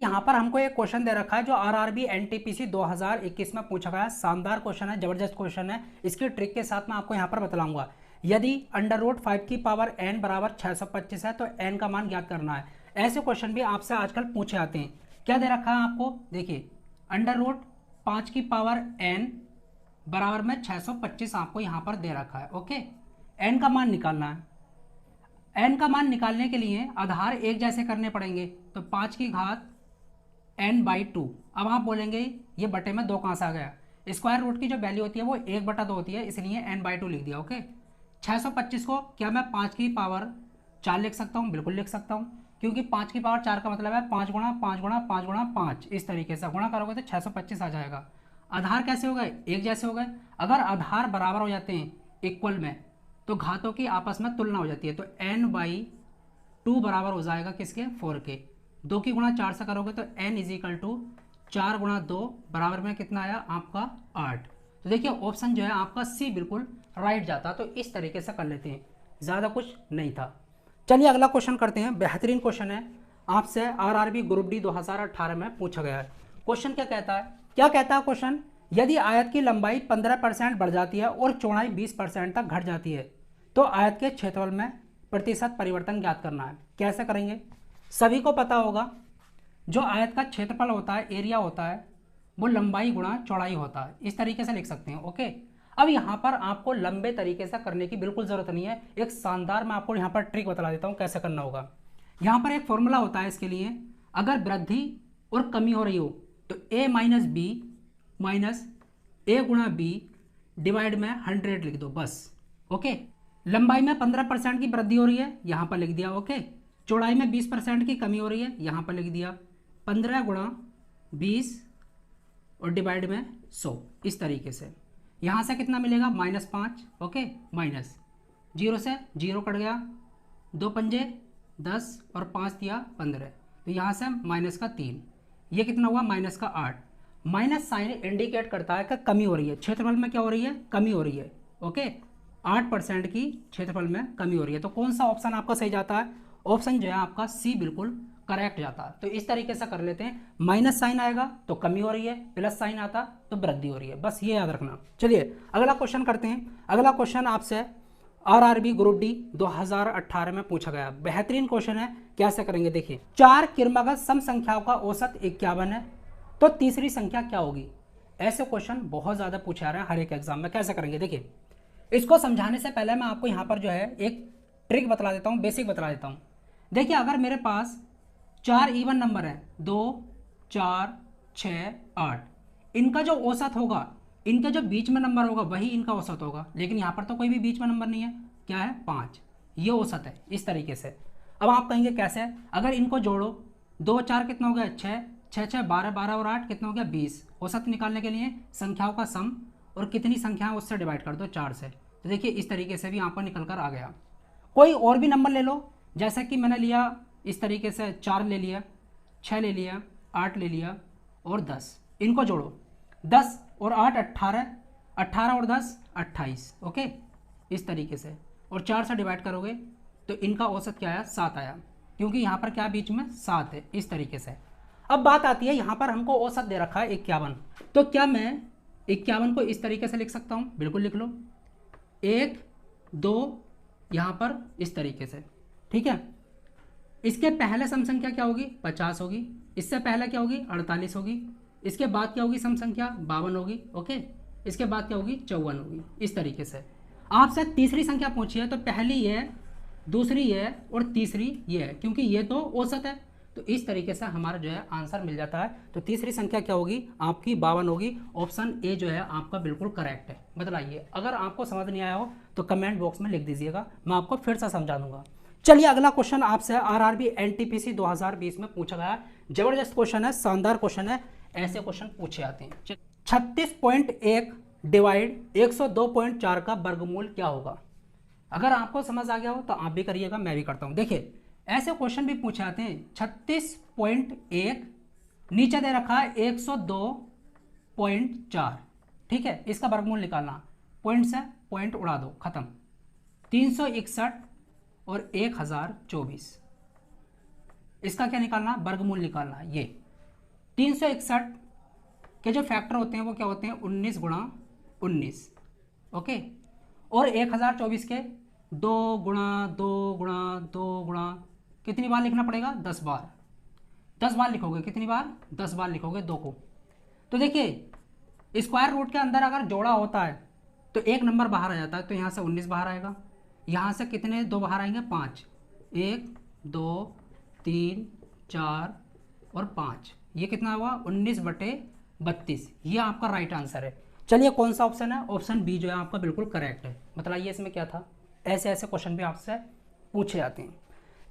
यहाँ पर हमको एक क्वेश्चन दे रखा है जो आरआरबी एनटीपीसी 2021 में पूछा गया है। शानदार क्वेश्चन है, जबरदस्त क्वेश्चन है। इसकी ट्रिक के साथ मैं आपको यहाँ पर बतलाऊंगा। यदि अंडर रूट 5 की पावर n बराबर 625 है तो n का मान ज्ञात करना है। ऐसे क्वेश्चन भी आपसे आजकल पूछे आते हैं। क्या दे रखा है आपको, देखिए अंडर रूट 5 की पावर n बराबर में 625 आपको यहाँ पर दे रखा है। ओके, n का मान निकालना है। n का मान निकालने के लिए आधार एक जैसे करने पड़ेंगे, तो 5 की घात n/2। अब आप बोलेंगे ये बटे में 2 कहाँ से आ गया। स्क्वायर रूट की जो वैल्यू होती है वो 1/2 होती है, इसलिए n/2 लिख दिया। ओके, 625 को क्या मैं 5 की पावर 4 लिख सकता हूँ? बिल्कुल लिख सकता हूँ, क्योंकि 5 की पावर 4 का मतलब है 5 गुणा 5 गुणा 5 गुणा 5। इस तरीके से गुणा करोगे तो 625 आ जाएगा। आधार कैसे हो गए? एक जैसे हो गए। अगर आधार बराबर हो जाते हैं इक्वल में तो घातों की आपस में तुलना हो जाती है, तो n/2 बराबर हो जाएगा किसके? 4 के। 2 की गुणा 4 से करोगे तो n = 4 गुणा 2 बराबर में कितना आया आपका? 8। तो देखिए ऑप्शन जो है आपका सी बिल्कुल राइट जाता। तो इस तरीके से कर लेते हैं, ज़्यादा कुछ नहीं था। चलिए अगला क्वेश्चन करते हैं। बेहतरीन क्वेश्चन है, आपसे आरआरबी ग्रुप डी 2018 में पूछा गया है। क्वेश्चन क्या कहता है? क्या कहता है क्वेश्चन? यदि आयत की लंबाई 15% बढ़ जाती है और चौड़ाई 20% तक घट जाती है तो आयत के क्षेत्रफल में प्रतिशत परिवर्तन ज्ञात करना है। कैसे करेंगे? सभी को पता होगा जो आयत का क्षेत्रफल होता है, एरिया होता है, वो लंबाई गुणा चौड़ाई होता है। इस तरीके से लिख सकते हैं। ओके, अब यहाँ पर आपको लंबे तरीके से करने की बिल्कुल ज़रूरत नहीं है। एक शानदार मैं आपको यहाँ पर ट्रिक बता देता हूँ कैसे करना होगा। यहाँ पर एक फॉर्मूला होता है इसके लिए, अगर वृद्धि और कमी हो रही हो तो a - b माइनस a गुणा b डिवाइड में 100 लिख दो बस। ओके, लंबाई में 15% की वृद्धि हो रही है, यहाँ पर लिख दिया। ओके, चौड़ाई में 20% की कमी हो रही है, यहाँ पर लिख दिया 15 गुणा 20 और डिवाइड में 100। इस तरीके से यहाँ से कितना मिलेगा? -5। ओके, माइनस 0 से 0 कट गया, 2 पंजे 10 और 5 दिया 15, तो यहाँ से माइनस का 3, ये कितना हुआ? -8। माइनस साइन इंडिकेट करता है कि कमी हो रही है, क्षेत्रफल में क्या हो रही है? कमी हो रही है। ओके, 8% की क्षेत्रफल में कमी हो रही है। तो कौन सा ऑप्शन आपका सही जाता है? ऑप्शन जो है आपका सी बिल्कुल करेक्ट जाता है। तो इस तरीके से कर लेते हैं, माइनस साइन आएगा तो कमी हो रही है, प्लस साइन आता तो वृद्धि हो रही है, बस ये याद रखना। चलिए अगला क्वेश्चन करते हैं। अगला क्वेश्चन आपसे आरआरबी ग्रुप डी 2018 में पूछा गया। बेहतरीन क्वेश्चन है, कैसे करेंगे देखिए। 4 क्रमागत सम संख्याओं का औसत 51 है तो तीसरी संख्या क्या होगी? ऐसे क्वेश्चन बहुत ज़्यादा पूछे आ रहे हैं हर एक एग्जाम में। कैसे करेंगे देखिए, इसको समझाने से पहले मैं आपको यहाँ पर जो है एक ट्रिक बतला देता हूँ, बेसिक बतला देता हूँ। देखिए अगर मेरे पास 4 इवन नंबर है, 2, 4, 6, 8, इनका जो औसत होगा, इनके जो बीच में नंबर होगा वही इनका औसत होगा। लेकिन यहाँ पर तो कोई भी बीच में नंबर नहीं है, क्या है? 5, ये औसत है। इस तरीके से अब आप कहेंगे कैसे? अगर इनको जोड़ो, 2 4 कितना हो गया? 6, 6 6 12, 12 और 8 कितना हो गया? 20। औसत निकालने के लिए संख्याओं का सम और कितनी संख्याएं उससे डिवाइड कर दो 4 से। तो देखिए इस तरीके से भी यहाँ पर निकल कर आ गया। कोई और भी नंबर ले लो, जैसे कि मैंने लिया इस तरीके से 4 ले लिया, 6 ले लिया, 8 ले लिया और 10। इनको जोड़ो, 10 और 8 18, 18 और 10 28। ओके, इस तरीके से, और 4 से डिवाइड करोगे तो इनका औसत क्या आया? 7 आया, क्योंकि यहाँ पर क्या बीच में? 7 है। इस तरीके से अब बात आती है, यहाँ पर हमको औसत दे रखा है 51, तो क्या मैं 51 को इस तरीके से लिख सकता हूँ? बिल्कुल लिख लो, 1 2 यहाँ पर इस तरीके से। ठीक है, इसके पहले सम संख्या क्या होगी? 50 होगी। इससे पहले क्या होगी? 48 होगी। इसके बाद क्या होगी? सम संख्या 52 होगी। ओके, इसके बाद क्या होगी? 54 होगी। इस तरीके से आपसे तीसरी संख्या पूछी है, तो पहली ये, दूसरी ये और तीसरी ये है, क्योंकि ये तो औसत है। तो इस तरीके से हमारा जो है आंसर मिल जाता है। तो तीसरी संख्या क्या होगी? आपकी 52 होगी। ऑप्शन ए जो है आपका बिल्कुल करेक्ट है। बतलाइए, अगर आपको समझ नहीं आया हो तो कमेंट बॉक्स में लिख दीजिएगा, मैं आपको फिर से समझा दूंगा। चलिए अगला क्वेश्चन आपसे आरआरबी एनटीपीसी 2020 में पूछा गया। जबरदस्त क्वेश्चन है, शानदार क्वेश्चन है, ऐसे क्वेश्चन पूछे आते हैं। 36.1 डिवाइड 102.4 का वर्गमूल क्या होगा? अगर आपको समझ आ गया हो तो आप भी करिएगा, मैं भी करता हूं। देखिए ऐसे क्वेश्चन भी पूछे आते हैं। 36.1 नीचे दे रखा है 102.4। ठीक है, इसका वर्गमूल निकालना, पॉइंट से पॉइंट उड़ा दो, खत्म। 361 और 1024, इसका क्या निकालना? वर्गमूल निकालना। ये 361 के जो फैक्टर होते हैं वो क्या होते हैं, 19 गुणा 19, ओके। और 1024 के 2 गुणा 2 गुणा 2 गुणा, कितनी बार लिखना पड़ेगा, 10 बार। 10 बार लिखोगे, कितनी बार, 10 बार लिखोगे 2 को। तो देखिए स्क्वायर रूट के अंदर अगर जोड़ा होता है तो एक नंबर बाहर आ जाता है, तो यहाँ से 19 बाहर आएगा, यहाँ से कितने 2 बाहर आएंगे, 5, 1 2 3 4 और 5, ये कितना हुआ 19/32, ये आपका राइट आंसर है। चलिए कौन सा ऑप्शन है, ऑप्शन बी जो है आपका बिल्कुल करेक्ट है। बताइए इसमें क्या था, ऐसे ऐसे क्वेश्चन भी आपसे पूछे जाते हैं।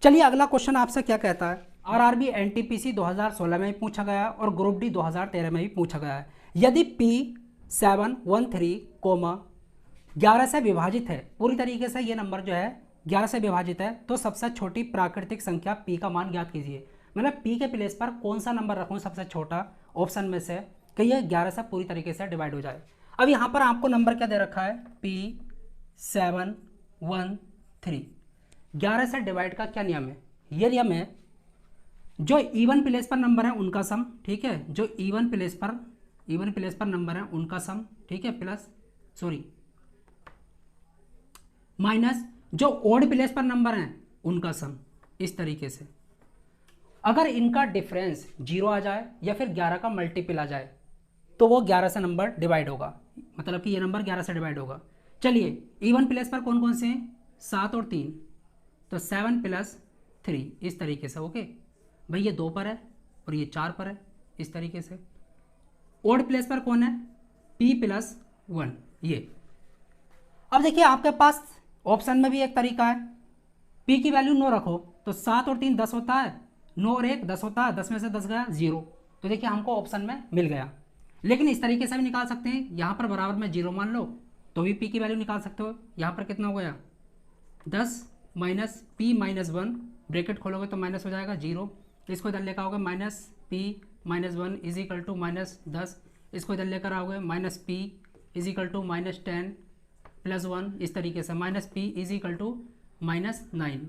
चलिए अगला क्वेश्चन आपसे क्या कहता है, आरआरबी एनटीपीसी 2016 में भी पूछा गया है और ग्रुप डी 2013 में भी पूछा गया है। यदि P713, 11 से विभाजित है, पूरी तरीके से ये नंबर जो है 11 से विभाजित है, तो सबसे छोटी प्राकृतिक संख्या P का मान ज्ञात कीजिए। मतलब P के प्लेस पर कौन सा नंबर रखूँ सबसे छोटा ऑप्शन में से कि ये 11 से पूरी तरीके से डिवाइड हो जाए। अब यहाँ पर आपको नंबर क्या दे रखा है, P713। 11 से डिवाइड का क्या नियम है, ये नियम है जो इवन प्लेस पर नंबर है उनका सम, ठीक है, जो इवन प्लेस पर नंबर है उनका सम, ठीक है, प्लस माइनस जो ओड प्लेस पर नंबर हैं उनका सम। इस तरीके से अगर इनका डिफरेंस 0 आ जाए या फिर 11 का मल्टीपल आ जाए तो वो 11 से नंबर डिवाइड होगा, मतलब कि ये नंबर 11 से डिवाइड होगा। चलिए इवन प्लेस पर कौन कौन से हैं, 7 और 3, तो 7 + 3, इस तरीके से, ओके भाई, ये 2 पर है और ये 4 पर है, इस तरीके से। ओड प्लेस पर कौन है, P+1, ये। अब देखिए आपके पास ऑप्शन में भी एक तरीका है, P की वैल्यू 9 रखो तो 7 और 3 10 होता है, 9 और 1 10 होता है, 10 में से 10 गया 0, तो देखिए हमको ऑप्शन में मिल गया। लेकिन इस तरीके से भी निकाल सकते हैं, यहाँ पर बराबर में 0 मान लो तो भी P की वैल्यू निकाल सकते हो। यहाँ पर कितना हो गया, 10 माइनस P-1, ब्रैकेट खोलोगे तो माइनस हो जाएगा 0, इसको इधर लेकर आओगे -P-1 इज इक्वल टू -10, इसको इधर लेकर आओगे -P इज इक्वल टू -10 + 1, इस तरीके से -P is equal to -9,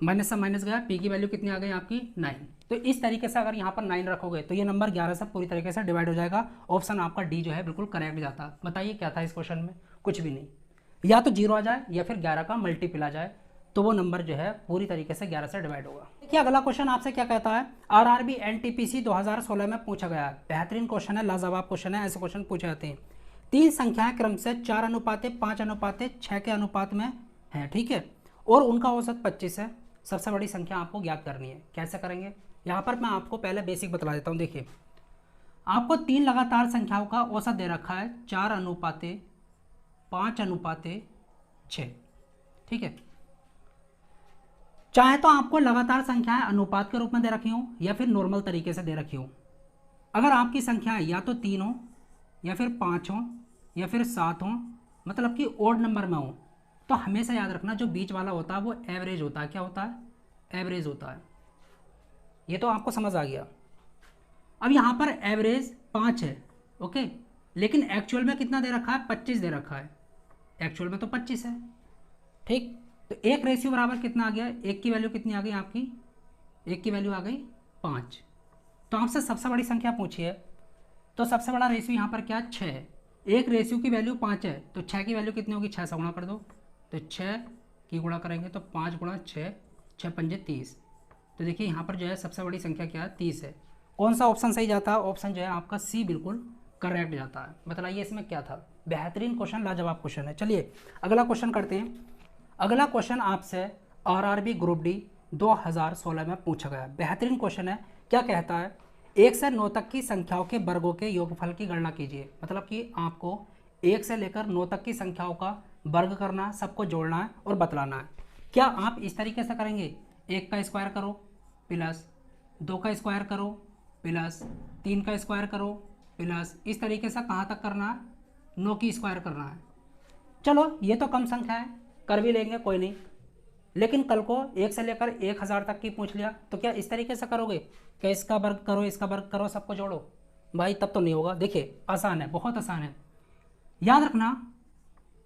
minus से माइनस गया, P की वैल्यू कितनी आ गई आपकी 9। तो इस तरीके से अगर यहाँ पर 9 रखोगे तो ये नंबर 11 से पूरी तरीके से डिवाइड हो जाएगा। ऑप्शन आपका डी जो है बिल्कुल करेक्ट जाता। बताइए क्या था इस क्वेश्चन में, कुछ भी नहीं, या तो 0 आ जाए या फिर 11 का मल्टीपल आ जाए, तो वो नंबर जो है पूरी तरीके से 11 से डिवाइड होगा। देखिए अगला क्वेश्चन आपसे क्या कहता है, आरआरबी एनटीपीसी 2016 में पूछा गया है। बेहतरीन क्वेश्चन है, लाजवाब क्वेश्चन है, ऐसे क्वेश्चन पूछे जाते हैं। 3 संख्याएं क्रम से 4:5:6 के अनुपात में है, ठीक है, और उनका औसत 25 है। सबसे बड़ी संख्या आपको ज्ञात करनी है। कैसे करेंगे, यहाँ पर मैं आपको पहले बेसिक बता देता हूँ। देखिए आपको 3 लगातार संख्याओं का औसत दे रखा है 4:5:6, ठीक है। चाहे तो आपको लगातार संख्याएं अनुपात के रूप में दे रखी हूँ या फिर नॉर्मल तरीके से दे रखी हूँ। अगर आपकी संख्याएं या तो 3 हो या फिर 5 हो या फिर 7 हो, मतलब कि ओड नंबर में हो, तो हमेशा याद रखना जो बीच वाला होता है वो एवरेज होता है। क्या होता है, एवरेज होता है। ये तो आपको समझ आ गया। अब यहाँ पर एवरेज 5 है, ओके, लेकिन एक्चुअल में कितना दे रखा है, 25 दे रखा है। एक्चुअल में तो 25 है, ठीक। तो 1 रेशियो बराबर कितना आ गया, 1 की वैल्यू कितनी आ गई आपकी, 1 की वैल्यू आ गई 5। तो आपसे सबसे बड़ी संख्या पूछी है, तो सबसे बड़ा रेशियो यहाँ पर क्या है, 6 है। 1 रेशियो की वैल्यू 5 है, तो 6 की वैल्यू कितनी होगी, 6 से गुणा कर दो, तो 6 की गुणा करेंगे तो 5 गुणा 6, 6 पंजे 30। तो देखिए यहाँ पर जो है सबसे बड़ी संख्या क्या है, 30 है। कौन सा ऑप्शन सही जाता है, ऑप्शन जो है आपका सी बिल्कुल करेक्ट जाता है। बताइए इसमें क्या था, बेहतरीन क्वेश्चन, लाजवाब क्वेश्चन है। चलिए अगला क्वेश्चन करते हैं। अगला क्वेश्चन आपसे आरआरबी ग्रुप डी 2016 में पूछा गया। बेहतरीन क्वेश्चन है। क्या कहता है, 1 से 9 तक की संख्याओं के वर्गों के योगफल की गणना कीजिए। मतलब कि आपको 1 से लेकर 9 तक की संख्याओं का वर्ग करना है, सबको जोड़ना है और बतलाना है। क्या आप इस तरीके से करेंगे, 1 का स्क्वायर करो प्लस 2 का स्क्वायर करो प्लस 3 का स्क्वायर करो प्लस, इस तरीके से कहाँ तक करना है, 9 की स्क्वायर करना है। चलो ये तो कम संख्या है, कर भी लेंगे, कोई नहीं। लेकिन कल को 1 से लेकर 1000 तक की पूछ लिया तो क्या इस तरीके से करोगे कि इसका वर्ग करो, इसका वर्ग करो, सबको जोड़ो? भाई तब तो नहीं होगा। देखिए आसान है, बहुत आसान है। याद रखना,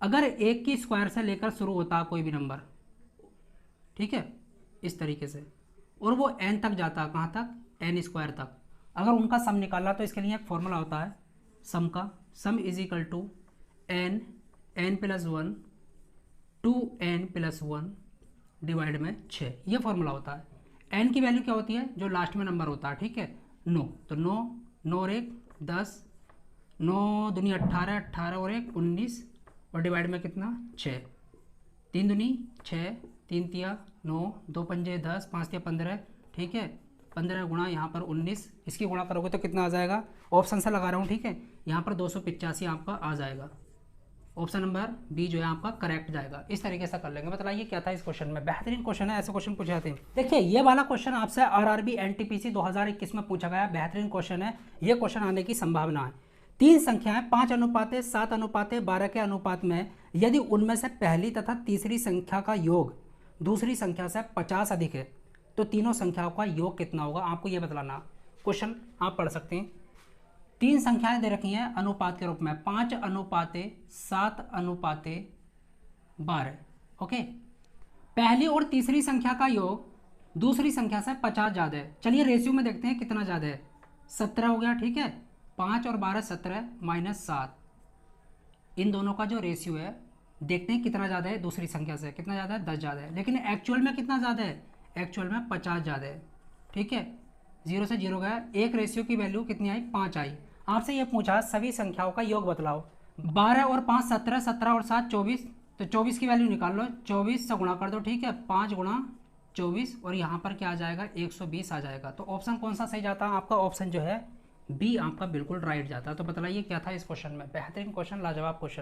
अगर 1 की स्क्वायर से लेकर शुरू होता है कोई भी नंबर, ठीक है, इस तरीके से, और वो n तक जाता है, कहाँ तक, n स्क्वायर तक, अगर उनका सम निकालना तो इसके लिए एक फॉर्मूला होता है सम का, sum is equal to n plus 1 2n plus 1 divide में 6, ये फॉर्मूला होता है। n की वैल्यू क्या होती है, जो लास्ट में नंबर होता है, ठीक है, 9, तो 9 9 और 1 10, 9 दूनी 18, 18 और 1 19 और डिवाइड में कितना 6, 3 दूनी 6, 3 तिया 9, 2 पंजे 10, 5 तिया 15, ठीक है, 15 गुणा यहाँ पर 19, इसकी गुणा करोगे तो कितना आ जाएगा, ऑप्शन से लगा रहा हूँ, ठीक है, यहाँ पर 285 आपका आ जाएगा। ऑप्शन नंबर बी जो है आपका करेक्ट जाएगा। इस तरीके से कर लेंगे। बताइए क्या था इस क्वेश्चन में, बेहतरीन क्वेश्चन है, ऐसे क्वेश्चन पूछे जाते हैं। देखिए ये वाला क्वेश्चन आपसे आरआरबी एनटीपीसी 2021 में पूछा गया, बेहतरीन क्वेश्चन है, ये क्वेश्चन आने की संभावना है। 3 संख्याएं 5 अनुपात 7 अनुपात 12 के अनुपात में, यदि उनमें से पहली तथा तीसरी संख्या का योग दूसरी संख्या से 50 अधिक है तो तीनों संख्याओं का योग कितना होगा, आपको ये बतलाना। क्वेश्चन आप पढ़ सकते हैं। 3 संख्याएं दे रखी हैं अनुपात के रूप में, 5 अनुपात 7 अनुपात 12, ओके। पहली और तीसरी संख्या का योग दूसरी संख्या से 50 ज़्यादा है। चलिए रेशियो में देखते हैं कितना ज़्यादा है, 17 हो गया, ठीक है, 5 और 12 17 माइनस 7, इन दोनों का जो रेशियो है देखते हैं कितना ज़्यादा है दूसरी संख्या से, कितना ज़्यादा है, 10 ज़्यादा है। लेकिन एक्चुअल में कितना ज़्यादा है, एक्चुअल में 50 ज़्यादा है, ठीक है, 0 से 0 गया, एक रेशियो की वैल्यू कितनी आई, 5 आई। आपसे ये पूछा सभी संख्याओं का योग बतलाओ, 12 और 5 17, 17 और 7 24, तो 24 की वैल्यू निकाल लो, 24 से गुणा कर दो, ठीक है, 5 गुणा 24 और यहाँ पर क्या आ जाएगा, 120 आ जाएगा। तो ऑप्शन कौन सा सही जाता है, आपका ऑप्शन जो है बी आपका बिल्कुल राइट जाता है। तो बताइए क्या था इस क्वेश्चन में, बेहतरीन क्वेश्चन, लाजवाब क्वेश्चन।